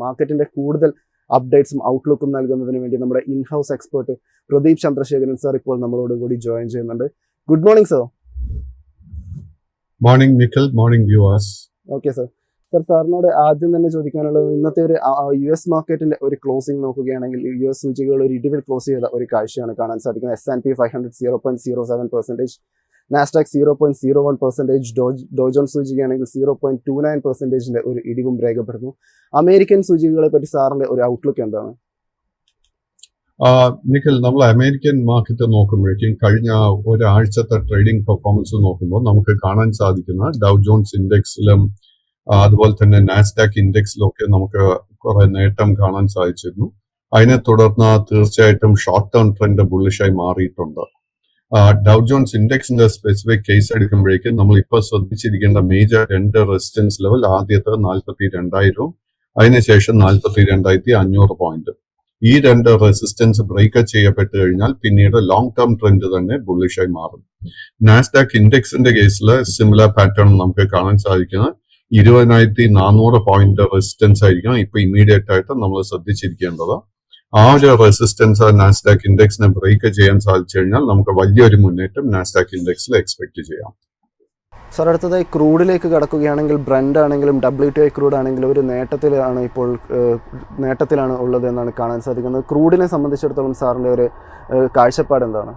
മാർക്കറ്റിന്റെ കൂടുതൽ അപ്ഡേറ്റ്സും ഔട്ട്ലുക്കും നൽകുന്നതിന് വേണ്ടി നമ്മുടെ in-house expert Pradeep Chandrasekharan sir ഇപ്പോൾ നമ്മളോട് കൂടി ജോയിൻ ചെയ്യുന്നുണ്ട്. Good morning sir. Morning Nikhil, morning viewers. Okay sir. സാറിനോട് ആദ്യം തന്നെ ചോദിക്കാനുള്ളത്, ഇന്നത്തെ ഒരു US മാർക്കറ്റിന്റെ ഒരു ക്ലോസിംഗ് നോക്കുകയാണെങ്കിൽ US സൂചികകൾ ഒരു ഇടിവിൽ ക്ലോസ് ചെയ്ത ഒരു കാഴ്ചയാണ് കാണാൻ സാധിക്കുന്നത്. S&P 500 0.07%, നാസ്ഡാക്ക് 0.01%, ഡോ ജോൺസ് സൂചികയാണെങ്കിൽ 0.29% ഒരു ഇടിവും രേഖപ്പെടുന്നു. അമേരിക്കൻ സൂചികകളെ പറ്റി സാറിന്റെ ഒരു ഔട്ട്ലുക്ക് എന്താണ്? നിഖിൽ, നമ്മൾ അമേരിക്കൻ മാർക്കറ്റ് നോക്കുമ്പോഴേക്കും കഴിഞ്ഞ ഒരാഴ്ചത്തെ ട്രേഡിംഗ് പെർഫോമൻസ് നോക്കുമ്പോൾ നമുക്ക് കാണാൻ സാധിക്കുന്ന ഡൗ ജോൺസ് ഇൻഡെക്സിലും അതുപോലെ തന്നെ നാസ്ഡാക്ക് ഇൻഡെക്സിലൊക്കെ നമുക്ക് കുറെ നേട്ടം കാണാൻ സാധിച്ചിരുന്നു. അതിനെ തുടർന്ന് തീർച്ചയായിട്ടും ഷോർട്ട് ടേം ട്രെൻഡ് ബുള്ളിഷായി മാറിയിട്ടുണ്ട്. ഡൗ ജോൺസ് ഇൻഡെക്സിന്റെ സ്പെസിഫിക് കേസ് എടുക്കുമ്പോഴേക്കും നമ്മൾ ഇപ്പോൾ ശ്രദ്ധിച്ചിരിക്കേണ്ട മേജർ 2 റെസിസ്റ്റൻസ് ലെവൽ, ആദ്യത്തെ 42,000, അതിനുശേഷം 42,500 പോയിന്റ്. ഈ 2 റെസിസ്റ്റൻസ് ബ്രേക്ക് ചെയ്യപ്പെട്ട് കഴിഞ്ഞാൽ പിന്നീട് ലോങ് ടേം ട്രെൻഡ് തന്നെ ബുള്ളിഷായി മാറും. നാസ്ഡാക്ക് ഇൻഡെക്സിന്റെ കേസിൽ സിമിലർ പാറ്റേൺ നമുക്ക് കാണാൻ സാധിക്കുന്നത് 20,400 പോയിന്റ് റെസിസ്റ്റൻസ് ആയിരിക്കും ഇപ്പൊ ഇമ്മീഡിയറ്റ് ആയിട്ട് നമ്മൾ ശ്രദ്ധിച്ചിരിക്കേണ്ടത്. ആ ഒരു റെസിസ്റ്റൻസ് നാസ്ഡാക്ക് ഇൻഡെക്സിനെ ബ്രേക്ക് ചെയ്യാൻ സാധിച്ചു കഴിഞ്ഞാൽ നമുക്ക് വലിയൊരു മുന്നേറ്റം നാസ്ഡാക്ക് ഇൻഡെക്സിൽ എക്സ്പെക്ട് ചെയ്യാം. സാർ, അടുത്തതായി ക്രൂഡിലേക്ക് കടക്കുകയാണെങ്കിൽ ബ്രന്റ് ആണെങ്കിലും WTI ക്രൂഡ് ആണെങ്കിലും ഒരു നേട്ടത്തിലാണ് ഉള്ളത് എന്നാണ് കാണാൻ സാധിക്കുന്നത്. ക്രൂഡിനെ സംബന്ധിച്ചിടത്തോളം സാറിന്റെ ഒരു കാഴ്ചപ്പാട് എന്താണ്?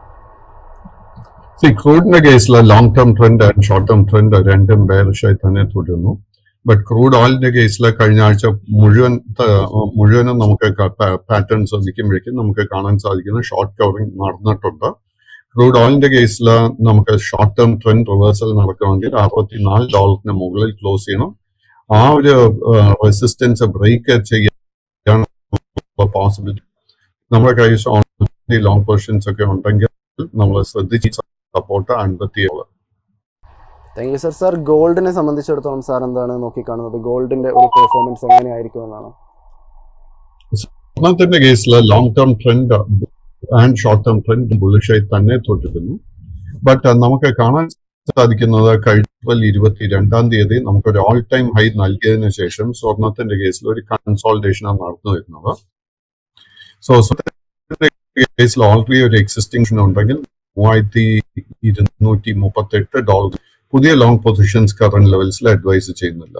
ക്രൂഡിന്റെ കേസിൽ long term trend and short term trend രണ്ടും ബെയറിഷായി തന്നെ തുടരുന്നു. ബട്ട് ക്രൂഡ് ഓയിലിന്റെ കേസിൽ കഴിഞ്ഞ ആഴ്ച മുഴുവനും നമുക്ക് പാറ്റേൺ ശ്രദ്ധിക്കുമ്പോഴേക്കും നമുക്ക് കാണാൻ സാധിക്കുന്ന ഷോർട്ട് കവറിംഗ് നടന്നിട്ടുണ്ട്. ക്രൂഡ് ഓയിലിന്റെ കേസിൽ നമുക്ക് ഷോർട്ട് ടേം ട്രെൻഡ് റിവേഴ്സൽ നടക്കണമെങ്കിൽ $64 മുകളിൽ ക്ലോസ് ചെയ്യണം. ആ ഒരു റെസിസ്റ്റൻസ് ബ്രേക്ക് ചെയ്യാൻ പോസിബിലിറ്റി നമ്മുടെ കയ്യിൽ ലോങ് പൊസിഷൻസ് ഒക്കെ ഉണ്ടെങ്കിൽ നമ്മൾ ശ്രദ്ധിച്ച് support 57. Thank you sir. Sir, ഗോൾഡിനെ സംബന്ധിച്ചിടത്തോളം സാർ എന്താണ് നോക്കിക്കാണുന്നത്? ഗോൾഡിന്റെ ഒരു പെർഫോമൻസ് എങ്ങനെയായിരിക്കും എന്നാണ്? സ്വർണത്തിന്റെ കേസിൽ long term trend and short term trend ബുള്ളിഷായി തന്നെ തുടരുന്നു. ബട്ട് നമുക്ക് കാണാൻ സാധിക്കുന്നത് കഴിഞ്ഞ 22 നമുക്കൊരു ഓൾ ടൈം ഹൈ നൽകിയതിനു ശേഷം സ്വർണത്തിന്റെ കേസിൽ ഒരു കൺസോൾട്ടേഷനാണ് നടന്നു വരുന്നത്. സോ കേസിൽ ഓൾറെഡി ഒരു എക്സിസ്റ്റിംഗ് ഉണ്ടെങ്കിൽ $3,238 പുതിയ ലോങ് പൊസിഷൻസ് കറന്റ് ലെവൽസിൽ അഡ്വൈസ് ചെയ്യുന്നില്ല.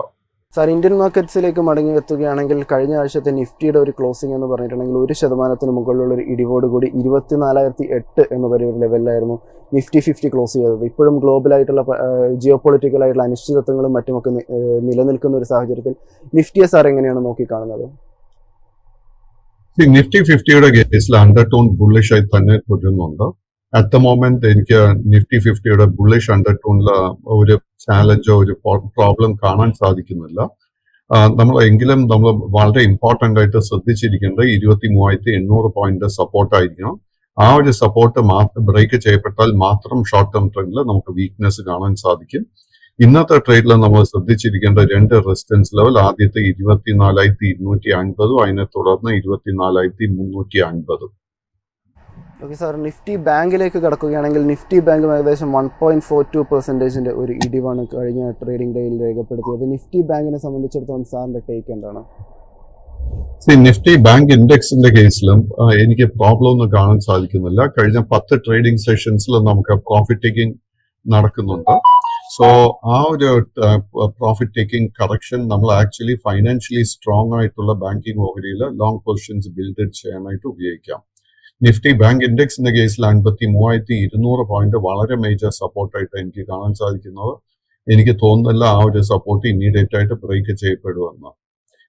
സാർ, ഇന്ത്യൻ മാർക്കറ്റ്സിലേക്ക് മടങ്ങി എത്തുകയാണെങ്കിൽ കഴിഞ്ഞ ആഴ്ചത്തെ നിഫ്റ്റിയുടെ ഒരു ക്ലോസിംഗ് എന്ന് പറഞ്ഞിട്ടുണ്ടെങ്കിൽ 1% മുകളിലുള്ള ഒരു ഇടിവോടുകൂടി 24,008 എന്ന ഒരു ലെവലിലായിരുന്നു നിഫ്റ്റി 50 ക്ലോസ് ചെയ്തത്. ഇപ്പോഴും ഗ്ലോബലായിട്ടുള്ള ജിയോ പൊളിറ്റിക്കൽ ആയിട്ടുള്ള അനിശ്ചിതത്വങ്ങളും മറ്റുമൊക്കെ നിലനിൽക്കുന്ന ഒരു സാഹചര്യത്തിൽ നിഫ്റ്റിയെ സാർ എങ്ങനെയാണ് നോക്കിക്കാണുന്നത്? നിഫ്റ്റി 50യുടെ കേസിൽ അണ്ടർടോൺ ബുള്ളിഷായി തന്നെ തുടരുന്നുണ്ട്. അറ്റ് ദ മൊമെന്റ് എനിക്ക് നിഫ്റ്റി 50യുടെ ബുള്ളിഷ് അണ്ടർടോണിൽ ഒരു ചാലഞ്ചോ ഒരു പ്രോബ്ലം കാണാൻ സാധിക്കുന്നില്ല. എങ്കിലും നമ്മൾ വളരെ ഇമ്പോർട്ടന്റ് ആയിട്ട് ശ്രദ്ധിച്ചിരിക്കേണ്ടത് 23,800 പോയിന്റ് സപ്പോർട്ട് ആയിരിക്കണം. ആ ഒരു സപ്പോർട്ട് ബ്രേക്ക് ചെയ്യപ്പെട്ടാൽ മാത്രം ഷോർട്ട് ടേം ട്രെൻഡിൽ നമുക്ക് വീക്ക്നെസ് കാണാൻ സാധിക്കും. ഇന്നത്തെ ട്രേഡിൽ നമ്മൾ ശ്രദ്ധിച്ചിരിക്കേണ്ട 2 റെസിസ്റ്റൻസ് ലെവൽ, ആദ്യത്തെ 24,250, അതിനെ തുടർന്ന് 24,350. ഓക്കെ സാർ, നിഫ്റ്റി ബാങ്കിലേക്ക് കടക്കുകയാണെങ്കിൽ നിഫ്റ്റി ബാങ്കും ഏകദേശം 1.42% ഒരു ഇടിവാണ് കഴിഞ്ഞ ട്രേഡിംഗ് ഡേയിൽ രേഖപ്പെടുത്തിയത്. നിഫ്റ്റി ബാങ്കിനെ സംബന്ധിച്ചിടത്തോളം സാറിന്റെ ടേക്ക് എന്താണ്? നിഫ്റ്റി ബാങ്ക് ഇൻഡെക്സിന്റെ കേസിലും എനിക്ക് പ്രോബ്ലം ഒന്നും കാണാൻ സാധിക്കുന്നില്ല. കഴിഞ്ഞ 10 ട്രേഡിംഗ് സെഷൻസിലും നമുക്ക് പ്രോഫിറ്റ് ടേക്കിംഗ് നടക്കുന്നുണ്ട്. സോ ആ ഒരു പ്രോഫിറ്റ് ടേക്കിംഗ് കറക്ഷൻ നമ്മൾ ആക്ച്വലി ഫൈനാൻഷ്യലി സ്ട്രോങ് ആയിട്ടുള്ള ബാങ്കിങ് ഓഹരിയിൽ ലോങ് പൊസിഷൻസ് ബിൽഡ് ചെയ്യാനായിട്ട് ഉപയോഗിക്കാം. നിഫ്റ്റി ബാങ്ക് ഇൻഡെക്സിന്റെ കേസിൽ 53,200 പോയിന്റ് വളരെ മേജർ സപ്പോർട്ടായിട്ട് എനിക്ക് കാണാൻ സാധിക്കുന്നത്. എനിക്ക് തോന്നുന്നില്ല ആ ഒരു സപ്പോർട്ട് ഇമ്മീഡിയറ്റ് ആയിട്ട് ബ്രേക്ക് ചെയ്യപ്പെടുമെന്ന്.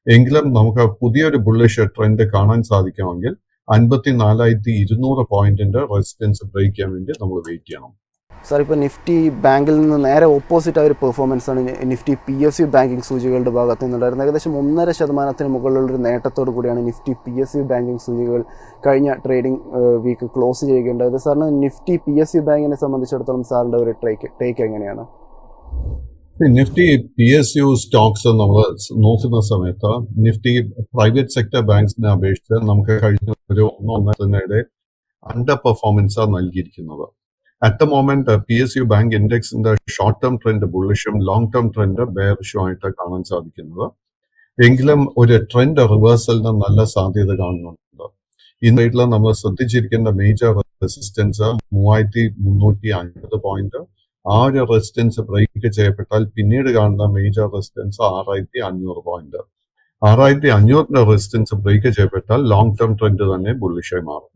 എങ്കിലും നമുക്ക് പുതിയൊരു ബുള്ളിഷ് ട്രെൻഡ് കാണാൻ സാധിക്കുമെങ്കിൽ 54,200 പോയിന്റിന്റെ റെസിസ്റ്റൻസ് ബ്രേക്ക് ചെയ്യാൻ വേണ്ടി നമ്മൾ വെയിറ്റ് ചെയ്യണം. സാർ, ഇപ്പോൾ നിഫ്റ്റി ബാങ്കിൽ നിന്ന് നേരെ ഓപ്പോസിറ്റ് ആയ ഒരു പെർഫോമൻസ് ആണ് നിഫ്റ്റി PSU ബാങ്കിങ് സൂചികകളുടെ ഭാഗത്ത് നിന്നുണ്ടായിരുന്നത്. ഏകദേശം 1.5% മുകളിലുള്ളൊരു നേട്ടത്തോടു കൂടിയാണ് നിഫ്റ്റി PSU ബാങ്കിങ് സൂചികകൾ കഴിഞ്ഞ ട്രേഡിംഗ് വീക്ക് ക്ലോസ് ചെയ്യേണ്ടത്. സാറിന് നിഫ്റ്റി PSU ബാങ്കിനെ സംബന്ധിച്ചിടത്തോളം സാറിൻ്റെ ഒരു ടേക്ക് എങ്ങനെയാണ്? നിഫ്റ്റി PSU സ്റ്റോക്സ് നമ്മൾ നോക്കുന്ന സമയത്ത് നിഫ്റ്റി പ്രൈവറ്റ് സെക്ടർ ബാങ്ക്സിനെ അപേക്ഷിച്ച് നമുക്ക് കഴിഞ്ഞ ഒരു 1.5 അണ്ടർ പെർഫോമൻസാണ് നൽകിയിരിക്കുന്നത്. At the moment, PSU bank ഇൻഡെക്സിന്റെ ഷോർട്ട് ടേം ട്രെൻഡ് ബുള്ളിഷും ലോങ് ടേം ട്രെൻഡ് ബെയറിഷും ആയിട്ട് കാണാൻ സാധിക്കുന്നത്. എങ്കിലും ഒരു ട്രെൻഡ് റിവേഴ്സലിന് നല്ല സാധ്യത കാണുന്നുണ്ട്. ഇന്ന് നമ്മൾ ശ്രദ്ധിച്ചിരിക്കേണ്ട മേജർ റെസിസ്റ്റൻസ് 3350 പോയിന്റ്. ആ ഒരു റെസിസ്റ്റൻസ് ബ്രേക്ക് ചെയ്യപ്പെട്ടാൽ പിന്നീട് കാണുന്ന major resistance 6500 point. 6500 resistance break ചെയ്യപ്പെട്ടാൽ ലോങ് ടേം ട്രെൻഡ് തന്നെ ബുള്ളിഷായി മാറും.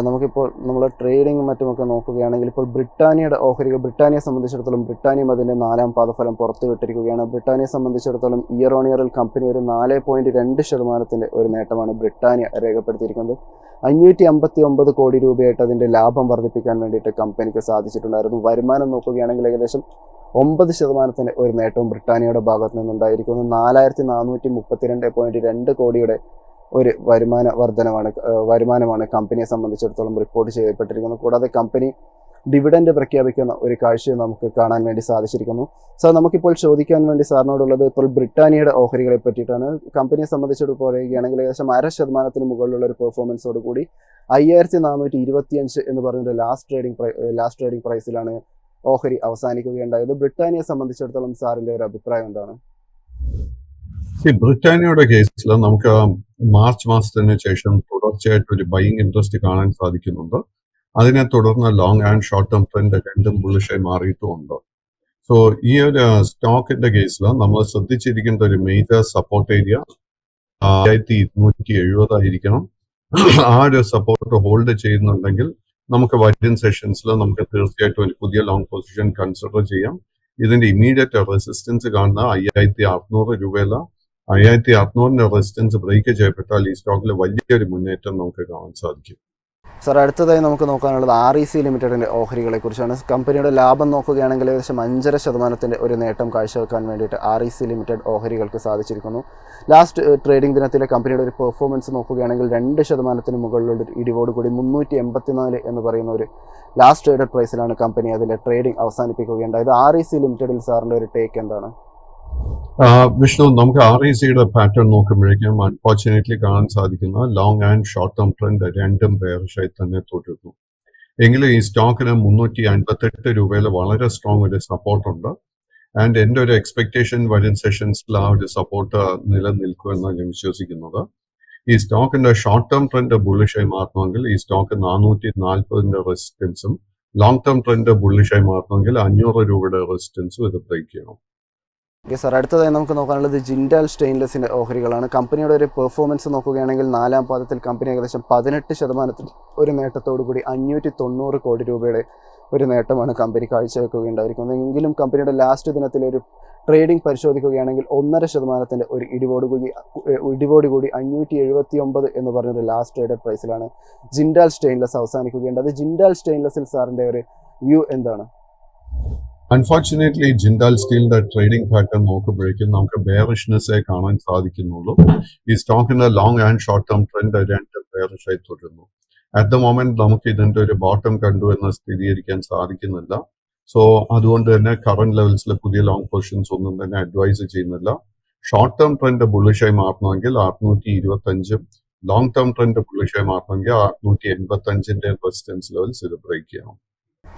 നമുക്കിപ്പോൾ നമ്മൾ ട്രേഡിംഗ് മറ്റുമൊക്കെ നോക്കുകയാണെങ്കിൽ ഇപ്പോൾ ബ്രിട്ടാനിയയുടെ ഓഹരികൾ, ബ്രിട്ടാനിയെ സംബന്ധിച്ചിടത്തോളം ബ്രിട്ടാനിയം അതിൻ്റെ 4ാം പാദഫലം പുറത്തുവിട്ടിരിക്കുകയാണ്. ബ്രിട്ടാനിയെ സംബന്ധിച്ചിടത്തോളം ഇയർ ഓൺ ഇയറിൽ കമ്പനി ഒരു 4.2% ഒരു നേട്ടമാണ് ബ്രിട്ടാനിയ രേഖപ്പെടുത്തിയിരിക്കുന്നത്. 559 കോടി രൂപയായിട്ട് അതിൻ്റെ ലാഭം വർദ്ധിപ്പിക്കാൻ വേണ്ടിയിട്ട് കമ്പനിക്ക് സാധിച്ചിട്ടുണ്ടായിരുന്നു. വരുമാനം നോക്കുകയാണെങ്കിൽ ഏകദേശം 9% ഒരു നേട്ടവും ബ്രിട്ടാനിയയുടെ ഭാഗത്ത് നിന്നുണ്ടായിരിക്കുന്നു. 4432.2 കോടിയുടെ ഒരു വരുമാനമാണ് കമ്പനിയെ സംബന്ധിച്ചിടത്തോളം റിപ്പോർട്ട് ചെയ്യപ്പെട്ടിരിക്കുന്നത്. കൂടാതെ കമ്പനി ഡിവിഡൻഡ് പ്രഖ്യാപിക്കുന്ന ഒരു കാഴ്ചയും നമുക്ക് കാണാൻ വേണ്ടി സാധിച്ചിരിക്കുന്നു. സോ നമുക്കിപ്പോൾ ചോദിക്കാൻ വേണ്ടി സാറിനോടുള്ളത് ഇപ്പോൾ ബ്രിട്ടാനിയയുടെ ഓഹരികളെ പറ്റിയിട്ടാണ്. കമ്പനിയെ സംബന്ധിച്ചിടത്തോളം പറയുകയാണെങ്കിൽ ഏകദേശം 0.5% മുകളിലുള്ള ഒരു പെർഫോമൻസോട് കൂടി 5425 എന്ന് പറയുന്ന ലാസ്റ്റ് ട്രേഡിംഗ് പ്രൈസിലാണ് ഓഹരി അവസാനിക്കുകയുണ്ടായത്. ബ്രിട്ടാനിയെ സംബന്ധിച്ചിടത്തോളം സാറിന്റെ ഒരു അഭിപ്രായം എന്താണ്? ബ്രിട്ടാനിയയുടെ കേസിൽ നമുക്ക് മാർച്ച് മാസത്തിന് ശേഷം തുടർച്ചയായിട്ട് ഒരു ബൈയിങ് ഇൻട്രസ്റ്റ് കാണാൻ സാധിക്കുന്നുണ്ട്. അതിനെ തുടർന്ന് long and short term trend രണ്ടും ബുള്ളിഷായി മാറിയിട്ടുമുണ്ട്. സോ ഈ ഒരു സ്റ്റോക്കിന്റെ കേസിൽ നമ്മൾ ശ്രദ്ധിച്ചിരിക്കേണ്ട ഒരു മേജർ സപ്പോർട്ട് ഏരിയ 1270 ആയിരിക്കണം. ആ ഒരു സപ്പോർട്ട് ഹോൾഡ് ചെയ്യുന്നുണ്ടെങ്കിൽ നമുക്ക് വരും സെഷൻസിൽ നമുക്ക് തീർച്ചയായിട്ടും ഒരു പുതിയ ലോങ് പൊസിഷൻ കൺസിഡർ ചെയ്യാം. ഇതിന്റെ ഇമ്മീഡിയറ്റ് റെസിസ്റ്റൻസ് കാണുന്ന 5600 രൂപയില. 5600 റെസിസ്റ്റൻസ് ബ്രേക്ക് ചെയ്യപ്പെട്ടാൽ ഈ സ്റ്റോക്കിൽ വലിയൊരു മുന്നേറ്റം നമുക്ക് കാണാൻ സാധിക്കും. സാർ, അടുത്തതായി നമുക്ക് നോക്കാനുള്ളത് REC ലിമിറ്റഡിൻ്റെ ഓഹരികളെ കുറിച്ചാണ്. കമ്പനിയുടെ ലാഭം നോക്കുകയാണെങ്കിൽ ഏകദേശം 5.5% ഒരു നേട്ടം കാഴ്ചവെക്കാൻ വേണ്ടിയിട്ട് REC ലിമിറ്റഡ് ഓഹരികൾക്ക് സാധിച്ചിരിക്കുന്നു. ലാസ്റ്റ് ട്രേഡിംഗ് ദിനത്തിലെ കമ്പനിയുടെ ഒരു പെർഫോമൻസ് നോക്കുകയാണെങ്കിൽ 2% മുകളിലുള്ള ഇടിവോടുകൂടി 384 എന്ന് പറയുന്ന ഒരു ലാസ്റ്റ് ട്രേഡഡ് പ്രൈസിലാണ് കമ്പനി അതിൻ്റെ ട്രേഡിംഗ് അവസാനിപ്പിക്കുകയുണ്ടായത്. REC ലിമിറ്റഡിൽ സാറിൻ്റെ ഒരു ടേക്ക് എന്താണ്? വിഷ്ണു, നമുക്ക് RECയുടെ പാറ്റേൺ നോക്കുമ്പോഴേക്കും അൺഫോർച്ചുനേറ്റ്ലി കാണാൻ സാധിക്കുന്ന long and short term trend രണ്ടും ബെയറിഷായി തന്നെ തുടരുന്നു. എങ്കിലും ഈ സ്റ്റോക്കിന് 358 രൂപയിൽ വളരെ സ്ട്രോങ് ഒരു സപ്പോർട്ട് ഉണ്ട്. ആൻഡ് എൻ്റെ ഒരു എക്സ്പെക്ടേഷൻ വരും സെഷൻസിൽ ആ ഒരു സപ്പോർട്ട് നിലനിൽക്കുമെന്നാണ് ഞാൻ വിശ്വസിക്കുന്നത്. ഈ സ്റ്റോക്കിന്റെ ഷോർട്ട് ടേം ട്രെൻഡ് ബുള്ളിഷായി മാറണമെങ്കിൽ ഈ സ്റ്റോക്ക് 440 റെസിസ്റ്റൻസും ലോങ് ടേം ട്രെൻഡ് ബുള്ളിഷായി മാറണമെങ്കിൽ 500 രൂപയുടെ റെസിസ്റ്റൻസും ഇത് ബ്രേക്ക് ചെയ്യണം. ഓക്കെ സാർ, അടുത്തതായി നമുക്ക് നോക്കാനുള്ളത് ജിൻഡാൽ സ്റ്റെയിൻലെസ്സിൻ്റെ ഓഹരികളാണ്. കമ്പനിയുടെ ഒരു പെർഫോമൻസ് നോക്കുകയാണെങ്കിൽ 4ാം പാദത്തിൽ കമ്പനി ഏകദേശം 18% ഒരു നേട്ടത്തോടു കൂടി 590 കോടി രൂപയുടെ ഒരു നേട്ടമാണ് കമ്പനി കാഴ്ചവെക്കുകയുണ്ടായിരിക്കുന്നത്. എങ്കിലും കമ്പനിയുടെ ലാസ്റ്റ് ദിനത്തിലെ ഒരു ട്രേഡിംഗ് പരിശോധിക്കുകയാണെങ്കിൽ 1.5% ഒരു ഇടിവോടുകൂടി 579 എന്ന് പറഞ്ഞൊരു ലാസ്റ്റ് ട്രേഡഡ് പ്രൈസിലാണ് ജിൻഡാൽ സ്റ്റെയിൻലെസ് അവസാനിക്കുകയുണ്ടായത്. ജിൻഡാൽ സ്റ്റെയിൻലെസ്സിൽ സാറിൻ്റെ ഒരു വ്യൂ എന്താണ്? അൺഫോർച്ചുനേറ്റ്ലി ജിൻഡാൽ സ്റ്റീലിന്റെ ട്രേഡിംഗ് പാറ്റേൺ നോക്കുമ്പോഴേക്കും നമുക്ക് ബെയറിഷ്നെസ്സേ കാണാൻ സാധിക്കുന്നുള്ളൂ. ഈ സ്റ്റോക്കിന്റെ long and short term trend രണ്ടും ബെയറിഷായി തുടരുന്നു. അറ്റ് ദ മൊമെന്റ് നമുക്ക് ഇതിന്റെ ഒരു ബോട്ടം കണ്ടു എന്ന് സ്ഥിരീകരിക്കാൻ സാധിക്കുന്നില്ല. സോ അതുകൊണ്ട് തന്നെ കറന്റ് ലെവൽസിലെ പുതിയ ലോങ് പൊസിഷൻസ് ഒന്നും തന്നെ അഡ്വൈസ് ചെയ്യുന്നില്ല. ഷോർട്ട് ടേം ട്രെൻഡ് ബുള്ളിഷായി മാറണമെങ്കിൽ 625, ലോങ് ടേം ട്രെൻഡ് ബുള്ളിഷായി മാറണമെങ്കിൽ 685 റെസിസ്റ്റൻസ് ലെവൽസ് ഇത് ബ്രേക്ക് ചെയ്യണം.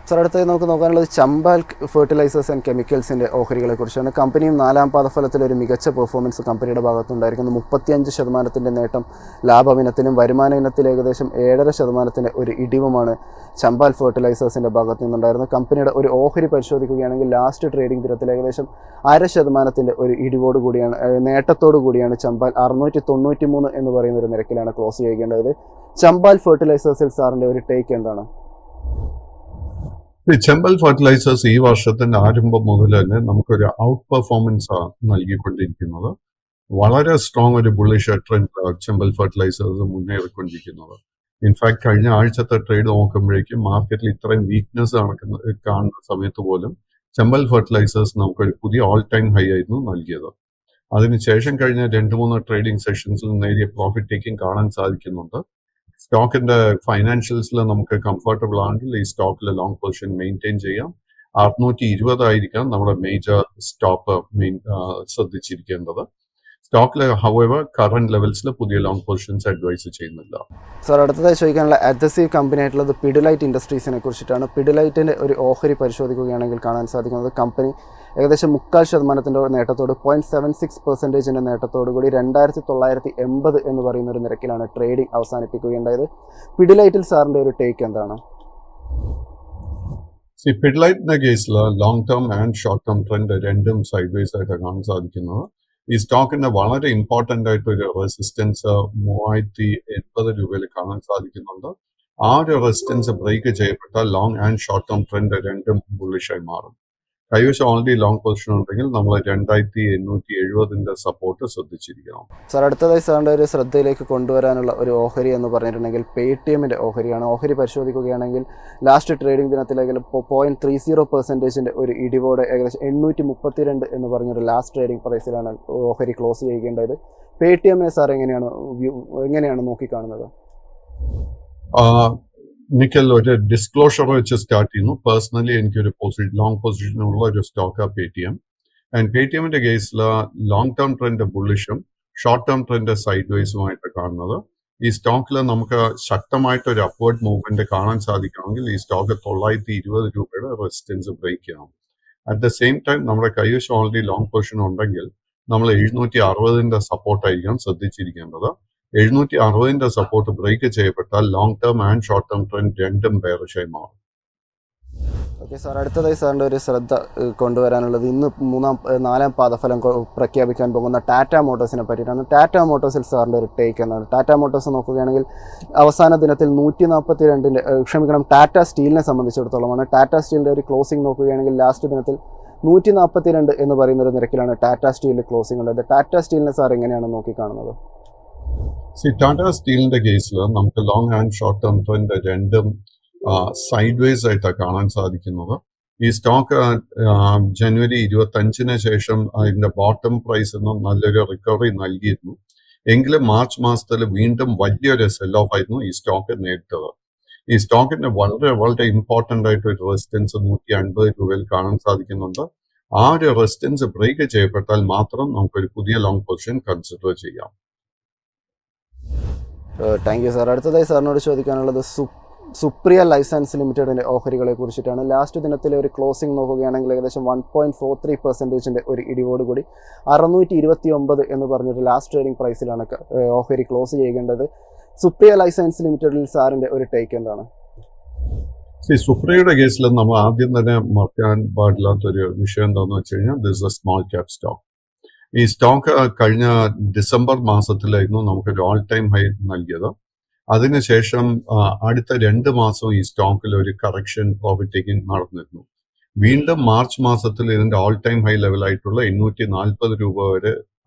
സാർ, അടുത്തായി നമുക്ക് നോക്കാനുള്ളത് ചമ്പാൽ ഫെർട്ടിലൈസേഴ്സ് ആൻഡ് കെമിക്കൽസിൻ്റെ ഓഹരികളെ കുറിച്ചാണ്. കമ്പനിയും 4ാം പാദഫലത്തിൽ ഒരു മികച്ച പെർഫോമൻസ് കമ്പനിയുടെ ഭാഗത്തുണ്ടായിരിക്കുന്നു. 35% നേട്ടം ലാഭവിനത്തിലും വരുമാന ഇനത്തിൽ ഏകദേശം 7.5% ഒരു ഇടിവുമാണ് ചമ്പാൽ ഫെർട്ടിലൈസേഴ്സിൻ്റെ ഭാഗത്ത് നിന്നുണ്ടായിരുന്നത്. കമ്പനിയുടെ ഒരു ഓഹരി പരിശോധിക്കുകയാണെങ്കിൽ ലാസ്റ്റ് ട്രേഡിംഗ് ദിനത്തിൽ ഏകദേശം 0.5% ഒരു ഇടിവോട് കൂടിയാണ് നേട്ടത്തോടു കൂടിയാണ് ചമ്പാൽ 693 എന്ന് പറയുന്ന ഒരു നിരക്കിലാണ് ക്ലോസ് ചെയ്യേണ്ടത്. ചമ്പാൽ ഫെർട്ടിലൈസേഴ്സിൽ സാറിൻ്റെ ഒരു ടേക്ക് എന്താണ്? ചമ്പൽ ഫെർട്ടിലൈസേഴ്സ് ഈ വർഷത്തിന്റെ ആരംഭം മുതൽ തന്നെ നമുക്കൊരു ഔട്ട് പെർഫോമൻസ് നൽകിക്കൊണ്ടിരിക്കുന്നത്. വളരെ സ്ട്രോങ് ഒരു ബുള്ളിഷ് ട്രെൻഡ് ചമ്പൽ ഫെർട്ടിലൈസേഴ്സ് മുന്നേറിക്കൊണ്ടിരിക്കുന്നത്. ഇൻഫാക്ട് കഴിഞ്ഞ ആഴ്ചത്തെ ട്രേഡ് നോക്കുമ്പോഴേക്കും മാർക്കറ്റിൽ ഇത്രയും വീക്ക്നെസ് കാണുന്ന സമയത്ത് പോലും ചമ്പൽ ഫെർട്ടിലൈസേഴ്സ് നമുക്കൊരു പുതിയ ഓൾ ടൈം ഹൈ ആയിരുന്നു നൽകിയത്. അതിനുശേഷം കഴിഞ്ഞ 2-3 ട്രേഡിംഗ് സെഷൻസിൽ നേരിയ പ്രോഫിറ്റ് ടേക്കിംഗ് കാണാൻ സാധിക്കുന്നുണ്ട്. സ്റ്റോക്കിന്റെ ഫൈനാൻഷ്യൽസിൽ നമുക്ക് കംഫർട്ടബിൾ ആണെങ്കിൽ ഈ സ്റ്റോക്കിൽ ലോങ് പൊസിഷൻ മെയിൻറ്റെയിൻ ചെയ്യാം. 620 ആയിരിക്കാം നമ്മുടെ മേജർ സ്റ്റോപ്പ് ശ്രദ്ധിച്ചിരിക്കേണ്ടത്. സ്റ്റോക്കിൽ ഹവർ കറന്റ് ലെവൽസിൽ പുതിയ ലോങ് പൊസിഷൻസ് അഡ്വൈസ് ചെയ്യുന്നില്ല. സാർ അടുത്തതായി ചോദിക്കാനുള്ള അഡ്ഹസീവ് കമ്പനി ആയിട്ടുള്ളത് പിഡിലൈറ്റ് ഇൻഡസ്ട്രീസിനെ കുറിച്ചിട്ടാണ്. പിഡിലൈറ്റിൻ്റെ ഒരു ഓഹരി പരിശോധിക്കുകയാണെങ്കിൽ കാണാൻ സാധിക്കുന്നത് കമ്പനി ഏകദേശം 3/4% നേട്ടത്തോട് 0.76% നേട്ടത്തോടു കൂടി 2980 എന്ന് പറയുന്ന ഒരു നിരക്കിലാണ് ട്രേഡിംഗ് അവസാനിപ്പിക്കുകയുണ്ടായത്. പിഡിലൈറ്റിൽ സാറിൻ്റെ ഒരു ടേക്ക് എന്താണ്? പിഡിലൈറ്റിന്റെ കേസിൽ long term and short term trend രണ്ടും സൈഡ് വേസ് ആയിട്ട് കാണാൻ സാധിക്കുന്നത്. ഈ സ്റ്റോക്കിന്റെ വളരെ ഇമ്പോർട്ടന്റ് ആയിട്ട് ഒരു റെസിസ്റ്റൻസ് 3080 രൂപയിൽ കാണാൻ സാധിക്കുന്നുണ്ട്. ആ ഒരു റെസിസ്റ്റൻസ് ബ്രേക്ക് ചെയ്യപ്പെട്ടാൽ long and short term trend രണ്ടും ബുള്ളിഷായി മാറും. കൈവശം ഓൾറെഡി ലോങ് പൊസിഷൻ ഉണ്ടെങ്കിൽ നമ്മൾ 2870 സപ്പോർട്ട് ശ്രദ്ധിച്ചിരിക്കണം. സാർ അടുത്തതായി സാറിൻ്റെ ഒരു ശ്രദ്ധയിലേക്ക് കൊണ്ടുവരാനുള്ള ഒരു ഓഹരി എന്ന് പറഞ്ഞിട്ടുണ്ടെങ്കിൽ പേടിഎമ്മിൻ്റെ ഓഹരിയാണ്. ഓഹരി പരിശോധിക്കുകയാണെങ്കിൽ ലാസ്റ്റ് ട്രേഡിംഗ് ദിനത്തിലെങ്കിൽ 0.30% ഒരു ഇടിവോടെ ഏകദേശം 832 എന്ന് പറഞ്ഞൊരു ലാസ്റ്റ് ട്രേഡിംഗ് പ്രൈസിലാണ് ഓഹരി ക്ലോസ് ചെയ്യേണ്ടത്. പേടിഎമ്മിനെ സാർ എങ്ങനെയാണ് നോക്കിക്കാണുന്നത്? നിക്കൽ ഒരു ഡിസ്ക്ലോഷർ വെച്ച് സ്റ്റാർട്ട് ചെയ്യുന്നു. പേഴ്സണലി എനിക്കൊരു ലോങ് പൊസിഷനുള്ള ഒരു സ്റ്റോക്ക് പേടിഎം. ആൻഡ് പേടിഎമ്മിന്റെ കേസിൽ ലോങ് ടേം ട്രെൻഡ് ബുള്ളിഷും ഷോർട്ട് ടേം ട്രെൻഡ് സൈഡ് വേസുമായിട്ട് കാണുന്നത്. ഈ സ്റ്റോക്കിൽ നമുക്ക് ശക്തമായിട്ട് ഒരു അപ്വേർഡ് മൂവ്മെന്റ് കാണാൻ സാധിക്കണമെങ്കിൽ ഈ സ്റ്റോക്ക് 920 രൂപയുടെ റെസിസ്റ്റൻസ് ബ്രേക്ക് ചെയ്യണം. അറ്റ് ദ സെയിം ടൈം നമ്മുടെ കൈവശം ഓൾറെഡി ലോങ് പൊസിഷൻ ഉണ്ടെങ്കിൽ നമ്മൾ 760 സപ്പോർട്ടായിരിക്കണം ശ്രദ്ധിച്ചിരിക്കേണ്ടത്. 760 സപ്പോർട്ട് ബ്രേക്ക് ചെയ്യപ്പെട്ടാൽ long term and short term trend രണ്ടും ബെയറിഷായി മാറും. ഓക്കെ സാർ അടുത്തതായി സാറിൻ്റെ ഒരു ശ്രദ്ധ കൊണ്ടുവരാനുള്ളത് ഇന്ന് 4ാം പാദഫലം പ്രഖ്യാപിക്കാൻ പോകുന്ന ടാറ്റ മോട്ടോഴ്സിനെ പറ്റിയിട്ടാണ്. ടാറ്റ മോട്ടോഴ്സിൽ സാറിൻ്റെ ഒരു ടേക്ക് എന്നാണ്? ടാറ്റ മോട്ടോഴ്സ് നോക്കുകയാണെങ്കിൽ അവസാന ദിനത്തിൽ 142 ടാറ്റ സ്റ്റീലിനെ സംബന്ധിച്ചിടത്തോളമാണ്. ടാറ്റ സ്റ്റീലിൻ്റെ ഒരു ക്ലോസിംഗ് നോക്കുകയാണെങ്കിൽ ലാസ്റ്റ് ദിനത്തിൽ 142 എന്ന് പറയുന്ന ഒരു നിരക്കിലാണ് ടാറ്റ സ്റ്റീലിൽ ക്ലോസിംഗ് ഉള്ളത്. ടാറ്റ സ്റ്റീലിനെ സാർ എങ്ങനെയാണ് നോക്കിക്കാണുന്നത്? ടാറ്റ സ്റ്റീലിന്റെ കേസിൽ നമുക്ക് long and short term trend രണ്ടും സൈഡ് വേസ് ആയിട്ടാണ് കാണാൻ സാധിക്കുന്നത്. ഈ സ്റ്റോക്ക് ജനുവരി 25 ശേഷം അതിന്റെ ബോട്ടം പ്രൈസ് നിന്നും നല്ലൊരു റിക്കവറി നൽകിയിരുന്നു. എങ്കിലും മാർച്ച് മാസത്തിൽ വീണ്ടും വലിയൊരു സെൽ ഓഫ് ആയിരുന്നു ഈ സ്റ്റോക്ക് നേരിട്ടത്. ഈ സ്റ്റോക്കിന്റെ വളരെ ഇമ്പോർട്ടന്റ് ആയിട്ട് ഒരു റെസിസ്റ്റൻസ് 150 രൂപയിൽ കാണാൻ സാധിക്കുന്നുണ്ട്. ആ ഒരു റെസിസ്റ്റൻസ് ബ്രേക്ക് ചെയ്യപ്പെട്ടാൽ മാത്രം നമുക്കൊരു പുതിയ ലോങ് പൊസിഷൻ കൺസിഡർ ചെയ്യാം. Thank you sir. അടുത്തതായി സാറിനോട് ചോദിക്കാനുള്ളത് സുപ്രിയ ലൈസൻസ് ലിമിറ്റഡിൻ്റെ ഓഹരികളെ കുറിച്ചിട്ടാണ്. ലാസ്റ്റ് ദിനത്തിലെ ഒരു ക്ലോസിംഗ് നോക്കുകയാണെങ്കിൽ ഏകദേശം 1.43% ഒരു ഇടിവോടുകൂടി 629 എന്ന് പറഞ്ഞൊരു ലാസ്റ്റ് ട്രേഡിംഗ് പ്രൈസിലാണ് ഓഹരി ക്ലോസ് ചെയ്യേണ്ടത്. സുപ്രിയ ലൈസൻസ് ലിമിറ്റഡിൽ സാറിൻ്റെ ഒരു ടേക്ക് എന്താണ്? സുപ്രിയയുടെ കേസിൽ നമ്മൾ ആദ്യം തന്നെ മറക്കാൻ പാടില്ലാത്തൊരു വിഷയം എന്താണെന്ന് വെച്ച് കഴിഞ്ഞാൽ this A small cap stock. ഈ സ്റ്റോക്ക് കഴിഞ്ഞ ഡിസംബർ മാസത്തിലായിരുന്നു നമുക്കൊരു ഓൾ ടൈം ഹൈ നൽകിയത്. അതിനുശേഷം അടുത്ത 2 മാസം ഈ സ്റ്റോക്കിൽ ഒരു കറക്ഷൻ പ്രോഫിറ്റ് ടേക്കിംഗ് നടന്നിരുന്നു. വീണ്ടും മാർച്ച് മാസത്തിൽ ഇതിന്റെ ഓൾ ടൈം ഹൈ ലെവലായിട്ടുള്ള 840 രൂപ വരെ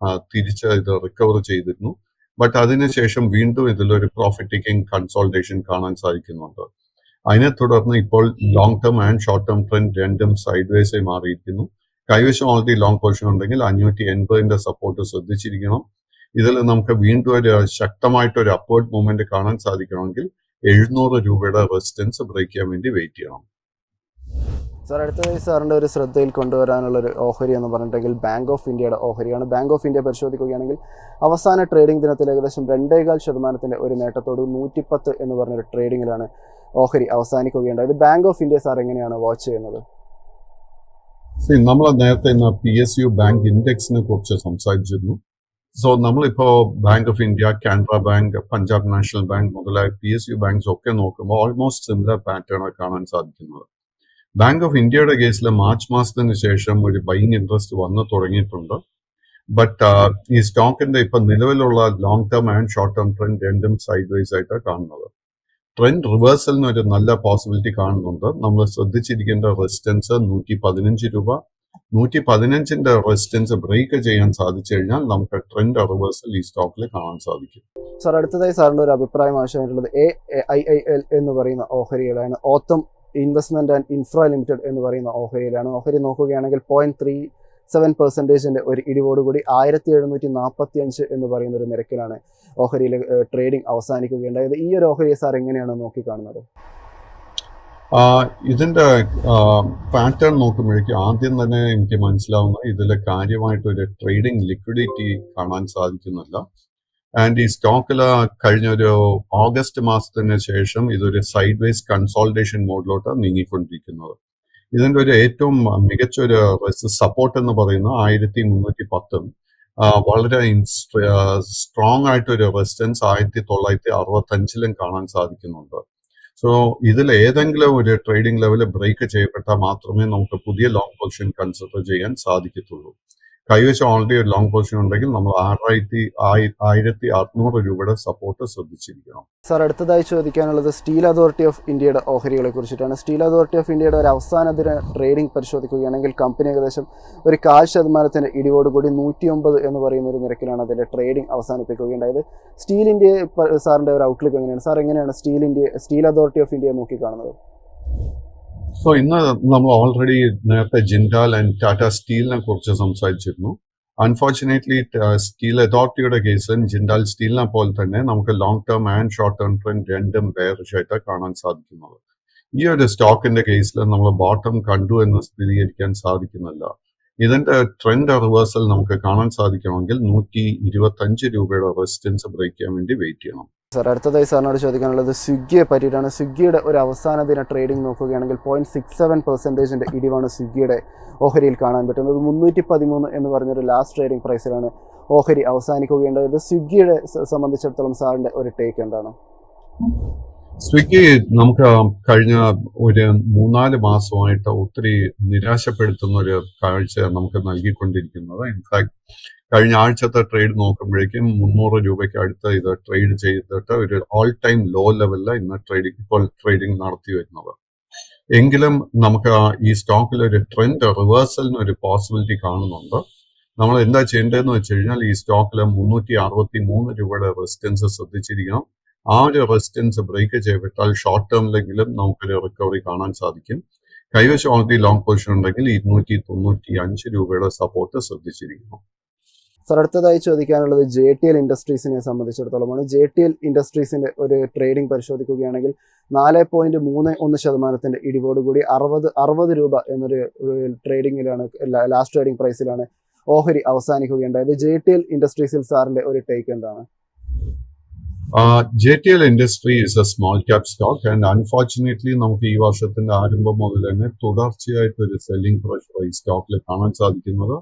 തിരിച്ച് ഇത് റിക്കവർ ചെയ്തിരുന്നു. ബട്ട് അതിനുശേഷം വീണ്ടും ഇതിലൊരു പ്രോഫിറ്റ് ടേക്കിംഗ് കൺസോൾട്ടേഷൻ കാണാൻ സാധിക്കുന്നുണ്ട്. അതിനെ തുടർന്ന് ഇപ്പോൾ long term and short term trend രണ്ടും സൈഡ് വേസായി മാറിയിരിക്കുന്നു. കൈവശം ഓൾറെഡി ലോങ് പൊസിഷൻ ഉണ്ടെങ്കിൽ 580 സപ്പോർട്ട് ശ്രദ്ധിച്ചിരിക്കണം. ഇതിൽ നമുക്ക് വീണ്ടും ഒരു ശക്തമായിട്ടൊരു അപ്വേർഡ് മൂവ്മെന്റ് കാണാൻ സാധിക്കണമെങ്കിൽ 700 രൂപയുടെ റെസിസ്റ്റൻസ് ബ്രേക്ക് ചെയ്യാൻ വേണ്ടി വെയിറ്റ് ചെയ്യണം. സാർ അടുത്തതായി സാറിൻ്റെ ഒരു ശ്രദ്ധയിൽ കൊണ്ടുവരാനുള്ള ഒരു ഓഹരി എന്ന് പറഞ്ഞിട്ടുണ്ടെങ്കിൽ ബാങ്ക് ഓഫ് ഇന്ത്യയുടെ ഓഹരിയാണ്. ബാങ്ക് ഓഫ് ഇന്ത്യ പരിശോധിക്കുകയാണെങ്കിൽ അവസാന ട്രേഡിംഗ് ദിനത്തിൽ ഏകദേശം 2.25% ഒരു നേട്ടത്തോട് 110 എന്ന് പറഞ്ഞൊരു ട്രേഡിങ്ങിലാണ് ഓഹരി അവസാനിക്കുകയുണ്ടായത്. ബാങ്ക് ഓഫ് ഇന്ത്യ സാർ എങ്ങനെയാണ് വാച്ച് ചെയ്യുന്നത്? നമ്മൾ നേരത്തെ PSU ബാങ്ക് ഇൻഡെക്സിനെ കുറിച്ച് സംസാരിച്ചിരുന്നു. സോ നമ്മളിപ്പോ bank of India, Canara bank, Punjab national bank മുതലായ PSU ബാങ്ക്സ് ഒക്കെ നോക്കുമ്പോൾ ഓൾമോസ്റ്റ് സിമിലർ പാറ്റേൺ കാണാൻ സാധിക്കുന്നത്. ബാങ്ക് ഓഫ് ഇന്ത്യയുടെ കേസിൽ മാർച്ച് മാസത്തിന് ശേഷം ഒരു ബൈയിങ് ഇൻട്രസ്റ്റ് വന്നു തുടങ്ങിയിട്ടുണ്ട്. ബട്ട് ഈ സ്റ്റോക്കിന്റെ ഇപ്പൊ നിലവിലുള്ള long term and short term trend രണ്ടും സൈഡ് വൈസ് ആയിട്ടാണ് കാണുന്നത്. ട്രെൻഡ് റിവേഴ്സലിന് ഒരു നല്ല പോസിബിലിറ്റി കാണുന്നുണ്ട്. നമ്മൾ ശ്രദ്ധിച്ചിരിക്കേണ്ട റെസിസ്റ്റൻസ് 115 രൂപ. 115ന്റെ റെസിസ്റ്റൻസ് ബ്രേക്ക് ചെയ്യാൻ സാധിച്ചു കഴിഞ്ഞാൽ നമുക്ക് ട്രെൻഡ് റിവേഴ്സൽ ഈ സ്റ്റോക്കിൽ കാണാൻ സാധിക്കും. സാർ അടുത്തതായി സാറിന്റെ ഒരു അഭിപ്രായം ആവശ്യമായിട്ടുള്ളത് AIIL എന്ന് പറയുന്ന ഓഹരികളാണ്. ഓത്തം ഇൻവെസ്റ്റ്മെന്റ് ആൻഡ് ഇൻഫ്ര ലിമിറ്റഡ് എന്ന് പറയുന്ന ഓഹരിയിലാണ്. ഓഹരി നോക്കുകയാണെങ്കിൽ 0.37% ഒരു ഇടിവോടുകൂടി 1745 എന്ന് പറയുന്ന ഒരു നിരക്കിലാണ് ഓഹരിയിലെ ട്രേഡിംഗ് അവസാനിക്കുകയുണ്ടായത്. ഈ ഒരു ഓഹരിയെ സാർ എങ്ങനെയാണ് നോക്കിക്കാണുന്നത്? ഇതിന്റെ പാറ്റേൺ നോക്കുമ്പോഴേക്കും ആദ്യം തന്നെ എനിക്ക് മനസ്സിലാവുന്ന ഇതിൽ കാര്യമായിട്ടൊരു ട്രേഡിംഗ് ലിക്വിഡിറ്റി കാണാൻ സാധിക്കുന്നില്ല. ആൻഡ് ഈ സ്റ്റോക്കിൽ കഴിഞ്ഞ ഒരു ഓഗസ്റ്റ് മാസത്തിന് ശേഷം ഇതൊരു സൈഡ് വേസ് കൺസോൾട്ടേഷൻ മോഡിലോട്ട് നീങ്ങിക്കൊണ്ടിരിക്കുന്നത്. ഇതിന്റെ ഒരു ഏറ്റവും മികച്ച ഒരു സപ്പോർട്ട് എന്ന് പറയുന്നത് 1310 വളരെ സ്ട്രോങ് ആയിട്ടൊരു റെസിസ്റ്റൻസ് 1965 കാണാൻ സാധിക്കുന്നുണ്ട്. സോ ഇതിൽ ഏതെങ്കിലും ഒരു ട്രേഡിംഗ് ലെവൽ ബ്രേക്ക് ചെയ്യപ്പെട്ടാൽ മാത്രമേ നമുക്ക് പുതിയ ലോങ് പൊസിഷൻ കൺസിഡർ ചെയ്യാൻ സാധിക്കത്തുള്ളൂ. കൈവശം ഓൾറെഡി ഒരു ലോങ് പൊസിഷൻ ഉണ്ടെങ്കിൽ നമ്മൾ 1600 രൂപയുടെ സപ്പോർട്ട് ശ്രദ്ധിച്ചിരിക്കണം. സാർ, അടുത്തതായി ചോദിക്കാനുള്ളത് സ്റ്റീൽ അതോറിറ്റി ഓഫ് ഇന്ത്യയുടെ ഓഹരികളെ കുറിച്ചിട്ടാണ്. സ്റ്റീൽ അതോറിറ്റി ഓഫ് ഇന്ത്യയുടെ ഒരു അവസാന ദിന ട്രേഡിംഗ് പരിശോധിക്കുകയാണെങ്കിൽ കമ്പനി ഏകദേശം ഒരു 0.5% ഇടിവോടുകൂടി 109 എന്ന് പറയുന്ന ഒരു നിരക്കിലാണ് അതിന്റെ ട്രേഡിംഗ് അവസാനിപ്പിക്കുകയുണ്ടായത്. സ്റ്റീൽ ഇന്ത്യ സാറിന്റെ ഒരു ഔട്ട്ലുക്ക് എങ്ങനെയാണ്? സാർ എങ്ങനെയാണ് സ്റ്റീൽ അതോറിറ്റി ഓഫ് ഇന്ത്യയെ നോക്കിക്കാണുന്നത്? സോ ഇന്ന് നമ്മൾ ഓൾറെഡി നേരത്തെ ജിൻഡാൽ ആൻഡ് ടാറ്റ സ്റ്റീലിനെ കുറിച്ച് സംസാരിച്ചിരുന്നു. അൺഫോർച്ചുനേറ്റ്ലി സ്റ്റീൽ അതോറിറ്റിയുടെ കേസിൽ ജിൻഡാൽ സ്റ്റീലിനെ പോലെ തന്നെ നമുക്ക് long term and short term trend രണ്ടും ബെയറിഷായിട്ട് കാണാൻ സാധിക്കുന്നത്. ഈ ഒരു സ്റ്റോക്കിന്റെ കേസിൽ നമ്മൾ ബോട്ടം കണ്ടു എന്ന് സ്ഥിരീകരിക്കാൻ സാധിക്കുന്നില്ല. ഇതിന്റെ ട്രെൻഡ് റിവേഴ്സൽ നമുക്ക് കാണാൻ സാധിക്കണമെങ്കിൽ 125 രൂപയുടെ റെസിസ്റ്റൻസ് ബ്രേക്ക് ചെയ്യാൻ വേണ്ടി വെയിറ്റ് ചെയ്യണം. സാർ, അടുത്തതായി സാറിനോട് ചോദിക്കാനുള്ളത് സ്വിഗ്ഗിയെ പറ്റിയിട്ടാണ്. സ്വിഗ്ഗിയുടെ ഒരു അവസാന ദിന ട്രേഡിംഗ് നോക്കുകയാണെങ്കിൽ 0.67% ഇടിവാണ് സ്വിഗ്ഗിയുടെ ഓഹരിയിൽ കാണാൻ പറ്റുന്നത്. 313 എന്ന് പറഞ്ഞൊരു ലാസ്റ്റ് ട്രേഡിംഗ് പ്രൈസിലാണ് ഓഹരി അവസാനിക്കുകയുണ്ടായത്. സ്വിഗ്ഗിയുടെ സംബന്ധിച്ചിടത്തോളം സാറിന്റെ ഒരു ടേക്ക് എന്താണ്? സ്വിഗ്ഗി നമുക്ക് കഴിഞ്ഞ ഒരു 3-4 മാസമായിട്ട് ഒത്തിരി നിരാശപ്പെടുത്തുന്ന ഒരു കാഴ്ച നമുക്ക് നൽകിക്കൊണ്ടിരിക്കുന്നത്. ഇൻഫാക്ട് കഴിഞ്ഞ ആഴ്ചത്തെ ട്രേഡ് നോക്കുമ്പോഴേക്കും 300 രൂപയ്ക്ക് അടുത്ത് ഇത് ട്രേഡ് ചെയ്തിട്ട് ഒരു ഓൾ ടൈം ലോ ലെവലിൽ ഇന്ന് ഇപ്പോൾ ട്രേഡിംഗ് നടത്തി വരുന്നത്. എങ്കിലും നമുക്ക് ഈ സ്റ്റോക്കിൽ ഒരു ട്രെൻഡ് റിവേഴ്സലിന് ഒരു പോസിബിലിറ്റി കാണുന്നുണ്ട്. നമ്മൾ എന്താ ചെയ്യേണ്ടതെന്ന് വെച്ച് കഴിഞ്ഞാൽ ഈ സ്റ്റോക്കിൽ 363 രൂപയുടെ റെസിസ്റ്റൻസ് ശ്രദ്ധിച്ചിരിക്കണം. ആ ഒരു റെസിസ്റ്റൻസ് ബ്രേക്ക് ചെയ്യപ്പെട്ടാൽ ഷോർട്ട് ടേമിലെങ്കിലും നമുക്കൊരു റിക്കവറി കാണാൻ സാധിക്കും. കൈവശം ഓൾറെഡി ലോങ് പൊസിഷൻ ഉണ്ടെങ്കിൽ 295 രൂപയുടെ സപ്പോർട്ട് ശ്രദ്ധിച്ചിരിക്കണം. സാർ, അടുത്തതായി ചോദിക്കാനുള്ളത് JTL ഇൻഡസ്ട്രീസിനെ സംബന്ധിച്ചിടത്തോളമാണ്. JTL ഇൻഡസ്ട്രീസിന്റെ ഒരു ട്രേഡിംഗ് പരിശോധിക്കുകയാണെങ്കിൽ 4.31% ഇടിവോടുകൂടി 60 രൂപ എന്നൊരു ട്രേഡിംഗിലാണ്, ലാസ്റ്റ് ട്രേഡിംഗ് പ്രൈസിലാണ് ഓഹരി അവസാനിക്കുകയുണ്ടായത്. JTL ഇൻഡസ്ട്രീസിൽ സാറിന്റെ ഒരു ടേക്ക് എന്താണ്? JTL industry is A small cap stock and unfortunately നമുക്ക് ഈ വർഷത്തിന്റെ ആരംഭം മുതൽ തന്നെ തുടർച്ചയായിട്ട് ഒരു സെല്ലിംഗ് പ്രഷർ ഈ സ്റ്റോക്കിൽ കാണാൻ സാധിക്കുന്നത്.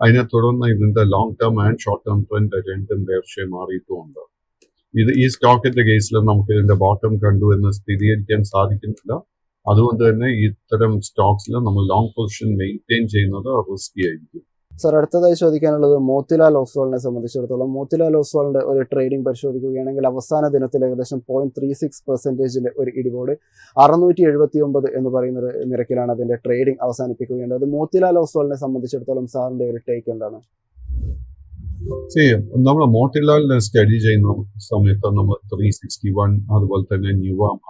അതിനെ തുടർന്ന് ഇതിന്റെ long term and short term trend രണ്ടും ബെയർഷായി മാറിയിട്ടുമുണ്ട്. ഈ സ്റ്റോക്കിന്റെ കേസിൽ നമുക്ക് ഇതിന്റെ ബോട്ടം കണ്ടു എന്ന് സ്ഥിരീകരിക്കാൻ സാധിക്കുന്നില്ല. അതുകൊണ്ട് തന്നെ ഇത്തരം സ്റ്റോക്സിൽ നമ്മൾ ലോങ് പൊസിഷൻ മെയിൻറ്റെയിൻ ചെയ്യുന്നത് റിസ്കി ആയിരിക്കും. സാർ, അടുത്തതായി ചോദിക്കാനുള്ളത് മോത്തിലാൽ ഓസ്വാളിനെ സംബന്ധിച്ചിടത്തോളം. മോത്തിലാൽ ഓസ്വാളിന്റെ ഒരു ട്രേഡിംഗ് പരിശോധിക്കുകയാണെങ്കിൽ അവസാന ദിനത്തിൽ ഏകദേശം 0.36% ഒരു ഇടിവോട് 679 എന്ന് പറയുന്ന ഒരു നിരക്കിലാണ് അതിന്റെ ട്രേഡിംഗ് അവസാനിപ്പിക്കുകയുണ്ടായത്. മോത്തിലാൽ ഓസ്വാളിനെ സംബന്ധിച്ചിടത്തോളം സാറിന്റെ ഒരു ടേക്ക് എന്താണ്? നമ്മൾ മോട്ടിലാലിനെ സ്റ്റഡി ചെയ്യുന്ന സമയത്ത് നമ്മൾ 361 അതുപോലെ തന്നെ ന്യൂവാമ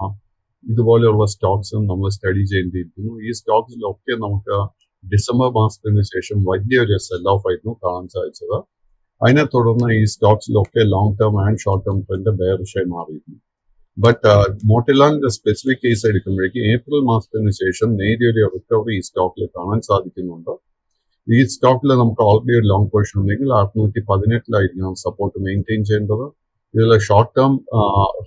ഇതുപോലെയുള്ള സ്റ്റോക്സും നമ്മൾ സ്റ്റഡി ചെയ്തിരിക്കുന്നു. ഈ സ്റ്റോക്സിലൊക്കെ നമുക്ക് ഡിസംബർ മാസത്തിന് ശേഷം വലിയൊരു സെൽ ഓഫ് ആയിരുന്നു കാണാൻ സാധിച്ചത്. അതിനെ തുടർന്ന് ഈ സ്റ്റോക്സിലൊക്കെ long term and short term trend ബെയറിഷായി മാറിയിരുന്നു. ബട്ട് മോട്ടിലാലിന്റെ സ്പെസിഫിക് കേസ് എടുക്കുമ്പോഴേക്കും ഏപ്രിൽ മാസത്തിന് ശേഷം നേരിയൊരു റിക്കവറി ഈ സ്റ്റോക്കിൽ കാണാൻ സാധിക്കുന്നുണ്ട്. ഈ സ്റ്റോക്കിൽ നമുക്ക് ഓൾറെഡി ഒരു ലോങ് പൊസിഷൻ ഉണ്ടെങ്കിൽ 618 സപ്പോർട്ട് മെയിൻറ്റെയിൻ ചെയ്യേണ്ടത്. ഇതിൽ ഷോർട്ട് ടേം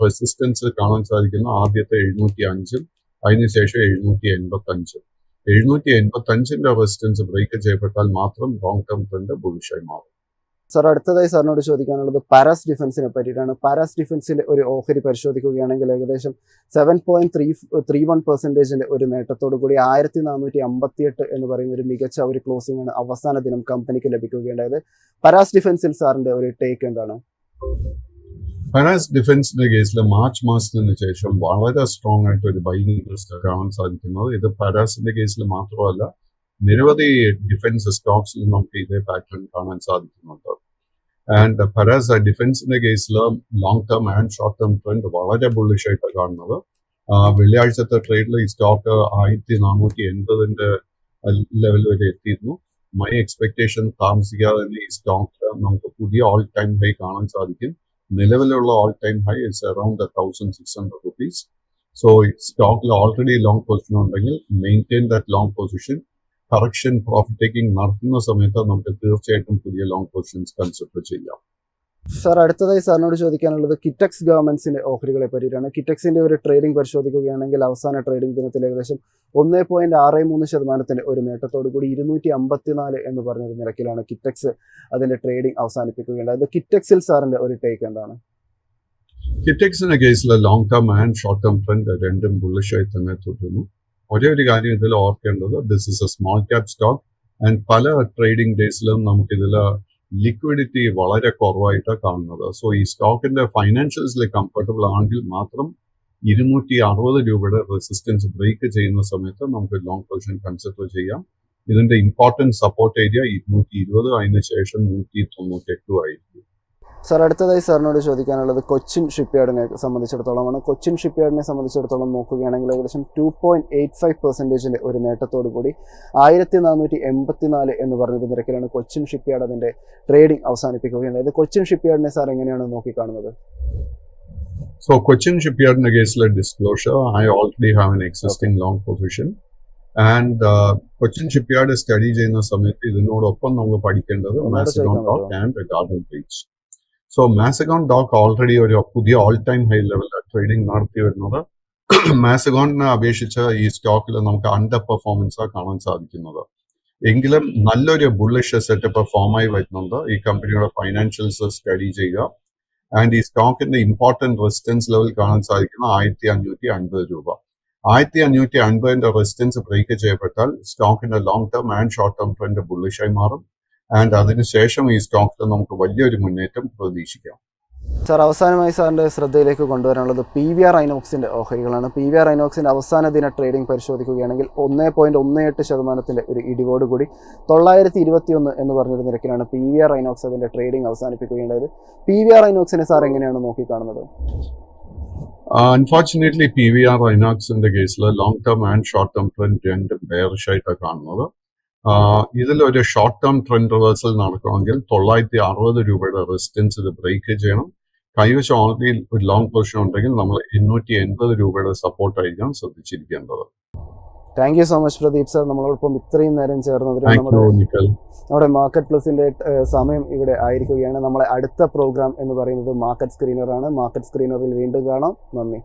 റെസിസ്റ്റൻസ് കാണാൻ സാധിക്കുന്ന ആദ്യത്തെ 705 അതിനുശേഷം 785. 785 റെസിസ്റ്റൻസ് ബ്രേക്ക് ചെയ്യപ്പെട്ടാൽ മാത്രം ലോങ് ടേം ട്രെൻഡ് ബുള്ളിഷായി മാറും. സാർ, അടുത്തതായി സാറിനോട് ചോദിക്കാനുള്ളത് പാരാസ് ഡിഫൻസിനെ പറ്റിയിട്ടാണ്. പാരാസ് ഡിഫൻസിന്റെ ഒരു ഓഹരി പരിശോധിക്കുകയാണെങ്കിൽ ഏകദേശം 7.31% ഒരു നേട്ടത്തോടു കൂടി 1458 എന്ന് പറയുന്ന ഒരു മികച്ച ഒരു ക്ലോസിംഗ് ആണ് അവസാന ദിനം കമ്പനിക്ക് ലഭിക്കുകയുണ്ടായത്. പാരാസ് ഡിഫൻസിൽ സാറിന്റെ ഒരു ടേക്ക് എന്താണ്? പാരാസ് ഡിഫൻസിന്റെ കേസിൽ മാർച്ച് മാസത്തിന് ശേഷം വളരെ സ്ട്രോങ് ആയിട്ട് ഒരു ബൈയിങ് ഇൻട്രസ്റ്റ് കാണാൻ സാധിക്കുന്നത്. ഇത് പാരാസിന്റെ കേസിൽ മാത്രമല്ല നിരവധി ഡിഫൻസ് സ്റ്റോക്സിൽ നമുക്ക് ഇതേ പാറ്റേൺ കാണാൻ സാധിക്കുന്നുണ്ട്. ആൻഡ് പാരാസ് ഡിഫൻസിന്റെ കേസിൽ long term and short term trend വളരെ ബുള്ളിഷ് ആയിട്ട് കാണുന്നത്. വെള്ളിയാഴ്ചത്തെ ട്രേഡിൽ ഈ സ്റ്റോക്ക് 1480 ലെവൽ വരെ എത്തിയിരുന്നു. മൈ എക്സ്പെക്ടേഷൻ താമസിക്കാതെ തന്നെ ഈ സ്റ്റോക്ക് നമുക്ക് പുതിയ ഓൾ ടൈം ഹൈ കാണാൻ സാധിക്കും. നിലവിലുള്ള all time high is around 1600 rupees. So സ്റ്റോക്കിൽ ഓൾറെഡി ലോങ് പൊസിഷൻ ഉണ്ടെങ്കിൽ maintain that long position. Correction profit taking നടത്തുന്ന സമയത്ത് നമുക്ക് തീർച്ചയായിട്ടും പുതിയ ലോങ് പൊസിഷൻസ് കൺസിഡർ ചെയ്യാം. സാർ, അടുത്തതായി സാറിനോട് ചോദിക്കാനുള്ളത് കിറ്റക്സ് ഗവൺമെന്റ്സിന്റെ ഓഹരികളെ പറ്റിയിട്ടാണ്. കിറ്റക്സിന്റെ ഒരു ട്രേഡിംഗ് പരിശോധിക്കുകയാണെങ്കിൽ അവസാന ട്രേഡിംഗ് ദിനത്തിൽ ഏകദേശം 1.63% ഒരു നേട്ടത്തോടു കൂടി 254 എന്ന് പറഞ്ഞൊരു നിരക്കിലാണ് കിറ്റക്സ് അതിന്റെ ട്രേഡിംഗ് അവസാനിപ്പിക്കുകയുണ്ടായത്. കിറ്റക്സിൽ സാറിന്റെ ഒരു ടേക്ക് എന്താണ്? കിറ്റക്സിന്റെ കേസിൽ long term and short term trend രണ്ടും ബുള്ളിഷായി തന്നെ തുടരുന്നു. ഒരേ ഒരു കാര്യം ഇതിൽ ഓർക്കേണ്ടത്, this is A small cap stock and പല ട്രേഡിംഗ് ഡേയ്സിലും നമുക്കിതിൽ ലിക്വിഡിറ്റി വളരെ കുറവായിട്ടാണ് കാണുന്നത്. സോ ഈ സ്റ്റോക്കിന്റെ ഫൈനാൻഷ്യൽസിൽ കംഫർട്ടബിൾ ആണെങ്കിൽ മാത്രം 260 രൂപയുടെ റെസിസ്റ്റൻസ് ബ്രേക്ക് ചെയ്യുന്ന സമയത്ത് നമുക്ക് ലോങ് പൊസിഷൻ കൺസിഡർ ചെയ്യാം. ഇതിന്റെ ഇമ്പോർട്ടൻറ്റ് സപ്പോർട്ട് ഏരിയ 220, അതിന് ശേഷം 198 ആയിരിക്കും. സാർ, അടുത്തതായി സാറിനോട് ചോദിക്കാനുള്ളത് കൊച്ചിൻ ഷിപ്പ്യാർഡിനെ സംബന്ധിച്ചിടത്തോളമാണ്. കൊച്ചിൻ ഷിപ്പ്യാർഡിനെ സംബന്ധിച്ചിടത്തോളം നോക്കുകയാണെങ്കിൽ ഏകദേശം 2.85% ഒരു നേട്ടത്തോടു കൂടി 1484 എന്ന് പറഞ്ഞ നിരക്കിലാണ് കൊച്ചിൻ ഷിപ്പ്യാർഡ് അതിന്റെ ട്രേഡിംഗ് അവസാനിപ്പിക്കുകയുണ്ടായത്. കൊച്ചിൻ ഷിപ്പ്യാർഡിനെ സാർ എങ്ങനെയാണ് നോക്കിക്കാണുന്നത്? സോ കൊച്ചിൻ ഷിപ്പ്യാർഡിന്റെ കേസിലെ disclosure, I already have an existing long position and Cochin shipyard study ചെയ്യുന്ന സമയത്ത് ഇതിനോടൊപ്പം നമുക്ക് പഠിക്കേണ്ടത് Mazagon dock and garden reach. So Mazagon dock already ഒരു പുതിയ ഓൾ ടൈം ഹൈ ലെവലിൽ ട്രേഡിംഗ് നടത്തി വരുന്നത്. മാസഗോണിനെ അപേക്ഷിച്ച് ഈ സ്റ്റോക്കിൽ നമുക്ക് അണ്ടർ പെർഫോമൻസാണ് കാണാൻ സാധിക്കുന്നത്. എങ്കിലും നല്ലൊരു ബുള്ളിഷ് സെറ്റപ്പ് ഫോമായി വരുന്നുണ്ട്. ഈ കമ്പനിയുടെ ഫൈനാൻഷ്യൽസ് സ്റ്റഡി ചെയ്യുക ആൻഡ് ഈ സ്റ്റോക്കിന്റെ ഇമ്പോർട്ടന്റ് റെസിസ്റ്റൻസ് ലെവൽ കാണാൻ സാധിക്കുന്ന 1550 രൂപ. 1550 റെസിസ്റ്റൻസ് ബ്രേക്ക് ചെയ്യപ്പെട്ടാൽ സ്റ്റോക്കിന്റെ long term and short term trend ബുള്ളിഷായി മാറും ആൻഡ് അതിനുശേഷം ഈ സ്റ്റോക്കിൽ നമുക്ക് വലിയൊരു മുന്നേറ്റം പ്രതീക്ഷിക്കാം. സാർ, അവസാനമായി സാറിന്റെ ശ്രദ്ധയിലേക്ക് കൊണ്ടുവരാനുള്ളത് PVR ഐനോക്സിന്റെ ഓഹരികളാണ്. PVR ഐനോക്സിന്റെ അവസാന ദിന ട്രേഡിംഗ് പരിശോധിക്കുകയാണെങ്കിൽ 1.18% ഒരു ഇടിവോടുകൂടി 921 എന്ന് പറഞ്ഞൊരു നിരക്കിലാണ് PVR ഐനോക്സ് അതിന്റെ ട്രേഡിംഗ് അവസാനിപ്പിക്കുകയുണ്ടായത്. PVR ഐനോക്സിനെ സാർ എങ്ങനെയാണ് നോക്കിക്കാണുന്നത്? അൺഫോർച്ചുനേറ്റ്ലി PVR ഐനോക്സിന്റെ കേസിൽ long term and short term trend രണ്ടും ബെയറിഷായിട്ടാണ് കാണുന്നത്. ഇതിലൊരു ഷോർട്ട് ടേം ട്രെൻഡ് റിവേഴ്സൽ നടക്കണമെങ്കിൽ 960 രൂപയുടെ റെസിസ്റ്റൻസ് ഇത് ബ്രേക്ക് ചെയ്യണം. കൈവശം ഓൾറെഡി ഒരു ലോങ് പൊസിഷൻ ഉണ്ടെങ്കിൽ നമ്മൾ 880 രൂപയുടെ സപ്പോർട്ടായിരിക്കാം ശ്രദ്ധിച്ചിരിക്കേണ്ടത്. Thank you so much Pradeep sir, നമ്മളോടൊപ്പം ഇത്രയും നേരം ചേർന്നതിന്. നമ്മുടെ മാർക്കറ്റ് പ്ലസിന്റെ സമയം ഇവിടെ ആയിരിക്കുകയാണ്. നമ്മളെ അടുത്ത പ്രോഗ്രാം എന്ന് പറയുന്നത് മാർക്കറ്റ് സ്ക്രീനറാണ്. മാർക്കറ്റ് സ്ക്രീനറിൽ വീണ്ടും കാണാം. നന്ദി.